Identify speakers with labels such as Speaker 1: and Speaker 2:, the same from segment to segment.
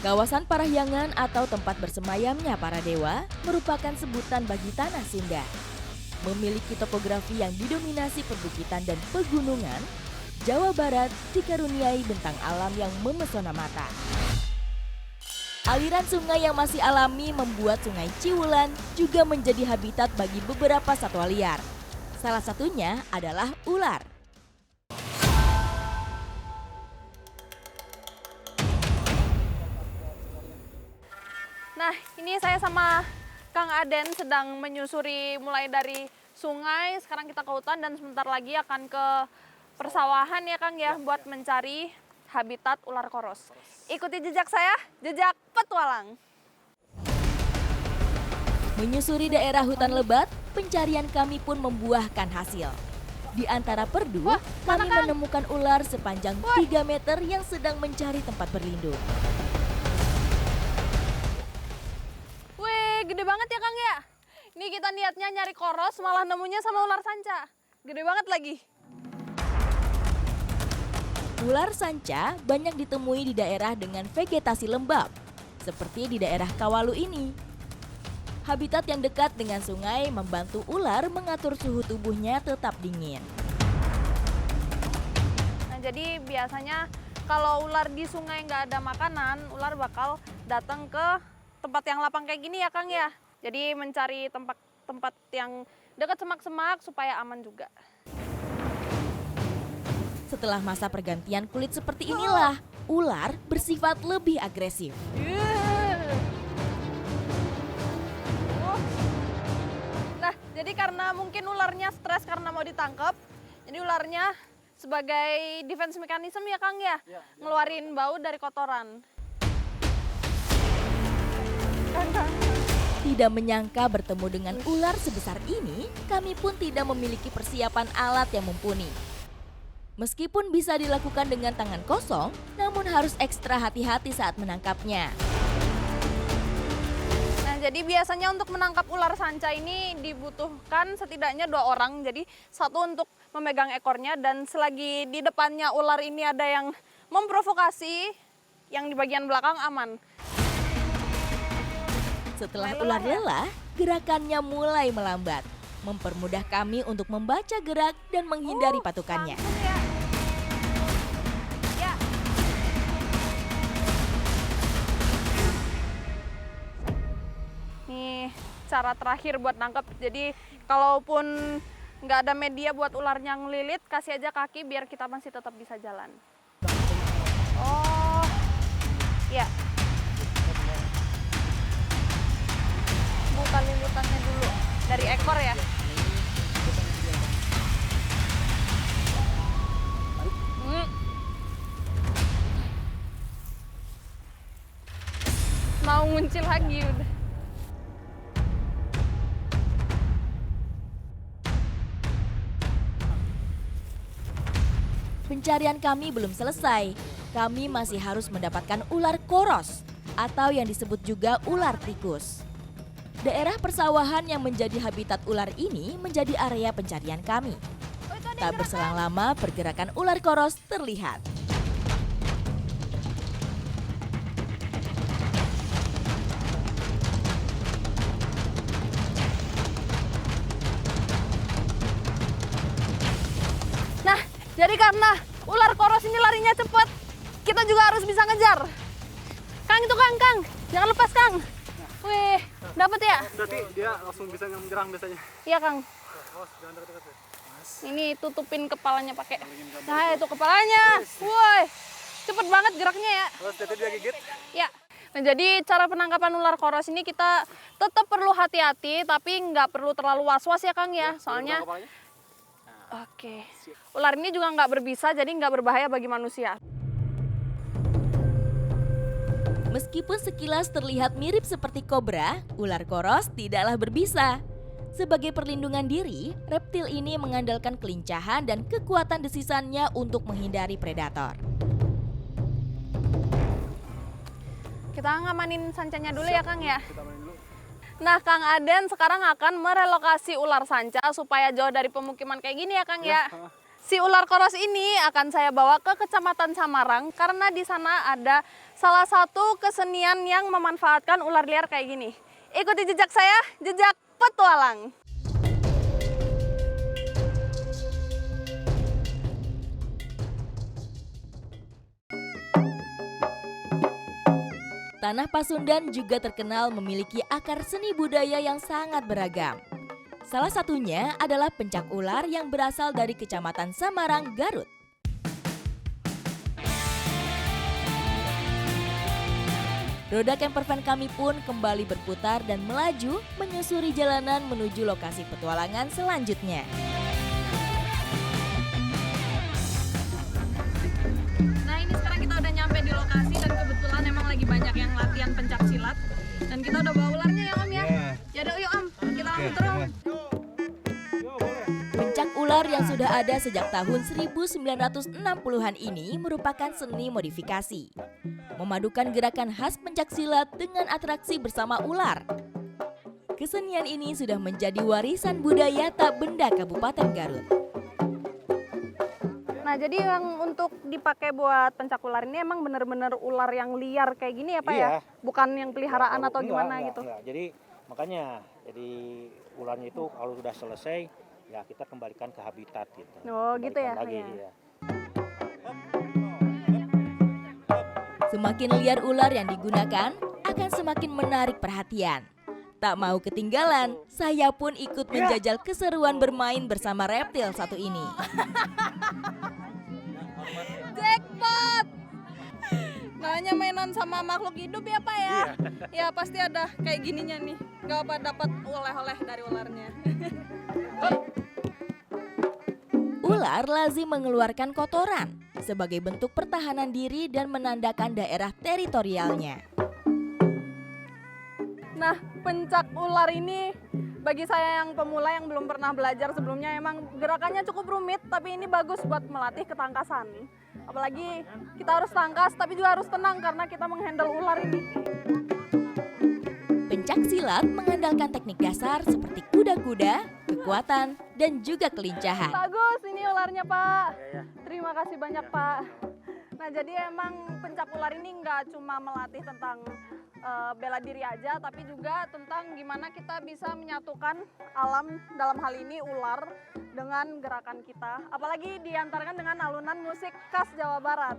Speaker 1: Kawasan Parahyangan atau tempat bersemayamnya para dewa merupakan sebutan bagi tanah Sunda. Memiliki topografi yang didominasi perbukitan dan pegunungan, Jawa Barat dikaruniai bentang alam yang memesona mata. Aliran sungai yang masih alami membuat Sungai Ciwulan juga menjadi habitat bagi beberapa satwa liar. Salah satunya adalah ular.
Speaker 2: Nah, ini saya sama Kang Aden sedang menyusuri mulai dari sungai, sekarang kita ke hutan dan sebentar lagi akan ke persawahan ya Kang ya, buat mencari habitat ular koros. Ikuti jejak saya, jejak petualang.
Speaker 1: Menyusuri daerah hutan lebat, pencarian kami pun membuahkan hasil. Di antara perdu, kami menemukan ular sepanjang 3 meter yang sedang mencari tempat berlindung.
Speaker 2: Gede banget ya Kang ya. Ini kita niatnya nyari koros malah nemunya sama ular sanca. Gede banget lagi.
Speaker 1: Ular sanca banyak ditemui di daerah dengan vegetasi lembab, seperti di daerah Kawalu ini. Habitat yang dekat dengan sungai membantu ular mengatur suhu tubuhnya tetap dingin.
Speaker 2: Nah jadi biasanya kalau ular di sungai nggak ada makanan, ular bakal datang ke tempat yang lapang kayak gini ya Kang ya. Jadi mencari tempat yang dekat semak-semak supaya aman juga.
Speaker 1: Setelah masa pergantian kulit seperti inilah, ular bersifat lebih agresif.
Speaker 2: Nah, jadi karena mungkin ularnya stres karena mau ditangkap, jadi ularnya sebagai defense mechanism ya Kang ya, ngeluarin bau dari kotoran.
Speaker 1: Tidak menyangka bertemu dengan ular sebesar ini, kami pun tidak memiliki persiapan alat yang mumpuni. Meskipun bisa dilakukan dengan tangan kosong, namun harus ekstra hati-hati saat menangkapnya.
Speaker 2: Nah, jadi biasanya untuk menangkap ular sanca ini dibutuhkan setidaknya 2 orang. Jadi satu untuk memegang ekornya dan selagi di depannya ular ini ada yang memprovokasi, yang di bagian belakang aman.
Speaker 1: Setelah ular lelah, gerakannya mulai melambat, mempermudah kami untuk membaca gerak dan menghindari patukannya.
Speaker 2: Ya. Nih cara terakhir buat nangkep. Jadi kalaupun nggak ada media buat ularnya ngelilit, kasih aja kaki biar kita masih tetap bisa jalan. Oh, ya. Buka lilitannya dulu dari ekor ya. Mau nguncil lagi udah.
Speaker 1: Pencarian kami belum selesai. Kami masih harus mendapatkan ular koros atau yang disebut juga ular tikus. Daerah persawahan yang menjadi habitat ular ini menjadi area pencarian kami. Tak berselang lama pergerakan ular koros terlihat.
Speaker 2: Nah, jadi karena ular koros ini larinya cepat, kita juga harus bisa ngejar. Kang itu Kang, jangan lepas Kang. Wih, dapat ya?
Speaker 3: Berarti dia langsung bisa menyerang biasanya.
Speaker 2: Iya Kang. Ini tutupin kepalanya pakai. Nah itu kepalanya. Woi, cepet banget geraknya ya.
Speaker 3: Terus jadi dia gigit.
Speaker 2: Ya. Nah jadi cara penangkapan ular koros ini kita tetap perlu hati-hati, tapi nggak perlu terlalu was-was ya Kang ya. Soalnya, oke. Ular ini juga nggak berbisa, jadi nggak berbahaya bagi manusia.
Speaker 1: Meskipun sekilas terlihat mirip seperti kobra, ular koros tidaklah berbisa. Sebagai perlindungan diri, reptil ini mengandalkan kelincahan dan kekuatan desisannya untuk menghindari predator.
Speaker 2: Kita ngamanin sancanya dulu ya Kang ya. Nah Kang Aden sekarang akan merelokasi ular sanca supaya jauh dari pemukiman kayak gini ya Kang ya. si ular koros ini akan saya bawa ke Kecamatan Samarang karena di sana ada salah satu kesenian yang memanfaatkan ular liar kayak gini. Ikuti jejak saya, jejak petualang.
Speaker 1: Tanah Pasundan juga terkenal memiliki akar seni budaya yang sangat beragam. Salah satunya adalah pencak ular yang berasal dari Kecamatan Samarang, Garut. Roda campervan kami pun kembali berputar dan melaju menyusuri jalanan menuju lokasi petualangan selanjutnya.
Speaker 2: Nah ini sekarang kita udah nyampe di lokasi dan kebetulan emang lagi banyak yang latihan pencak silat. Dan kita udah bawa ularnya ya Om ya? Yaudah yuk Om, kita langsung turun.
Speaker 1: Pencak ular yang sudah ada sejak tahun 1960-an ini merupakan seni modifikasi. Memadukan gerakan khas pencak silat dengan atraksi bersama ular. Kesenian ini sudah menjadi warisan budaya tak benda Kabupaten Garut.
Speaker 2: Nah jadi yang untuk dipakai buat pencak ular ini emang bener-bener ular yang liar kayak gini ya Pak ya? Bukan yang peliharaan atau gimana gitu?
Speaker 4: Enggak. Jadi makanya ularnya itu kalau sudah selesai ya kita kembalikan ke habitat gitu.
Speaker 2: Oh gitu ya?
Speaker 4: Lagi,
Speaker 2: Ya.
Speaker 4: ya.
Speaker 1: Semakin liar ular yang digunakan, akan semakin menarik perhatian. Tak mau ketinggalan, saya pun ikut menjajal keseruan bermain bersama reptil satu ini.
Speaker 2: Jackpot! Namanya mainan sama makhluk hidup ya Pak ya? Ya pasti ada kayak gininya nih. Gak apa dapat oleh-oleh dari ularnya.
Speaker 1: Ular lazim mengeluarkan kotoran sebagai bentuk pertahanan diri dan menandakan daerah teritorialnya.
Speaker 2: Nah, pencak ular ini bagi saya yang pemula yang belum pernah belajar sebelumnya emang gerakannya cukup rumit, tapi ini bagus buat melatih ketangkasan. Apalagi kita harus tangkas tapi juga harus tenang karena kita menghandle ular ini.
Speaker 1: Pencak silat mengandalkan teknik dasar seperti kuda-kuda, kekuatan, dan juga kelincahan.
Speaker 2: Bagus ini ularnya Pak. Terima kasih banyak Pak. Nah jadi emang pencak ular ini nggak cuma melatih tentang bela diri aja, tapi juga tentang gimana kita bisa menyatukan alam, dalam hal ini ular, dengan gerakan kita. Apalagi diantarkan dengan alunan musik khas Jawa Barat.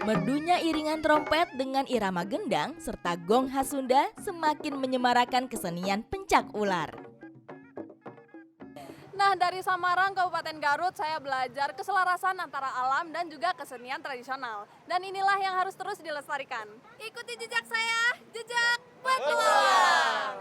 Speaker 1: Merdunya iringan trompet dengan irama gendang serta gong khas Sunda semakin menyemarakan kesenian pencak ular.
Speaker 2: Nah, dari Samarang, Kabupaten Garut, saya belajar keselarasan antara alam dan juga kesenian tradisional. Dan inilah yang harus terus dilestarikan. Ikuti jejak saya, jejak petualang.